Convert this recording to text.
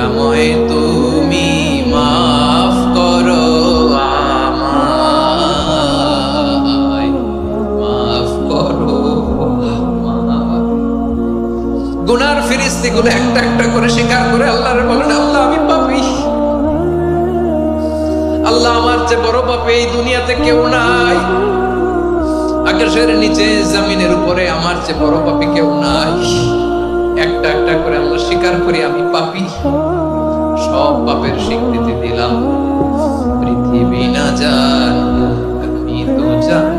দয়াময় তুমি মাফ করো আমায়, মাফ করো আমায়। গুনার ফিরিস্তিগুলো একটা একটা করে স্বীকার করে আল্লাহরে বলেন, আল্লাহ আমি পাপী, আল্লাহ আমার চেয়ে বড় পাপী এই দুনিয়াতে কেউ নাই, আকাশের নিচে জমিনের উপরে আমার চেয়ে বড় পাপী কেউ নাই। একটা একটা করে আল্লাহ স্বীকার করি আমি পাপী, সব পাপের স্বীকৃতি দিলাম। পৃথিবী না জান আমি তো জান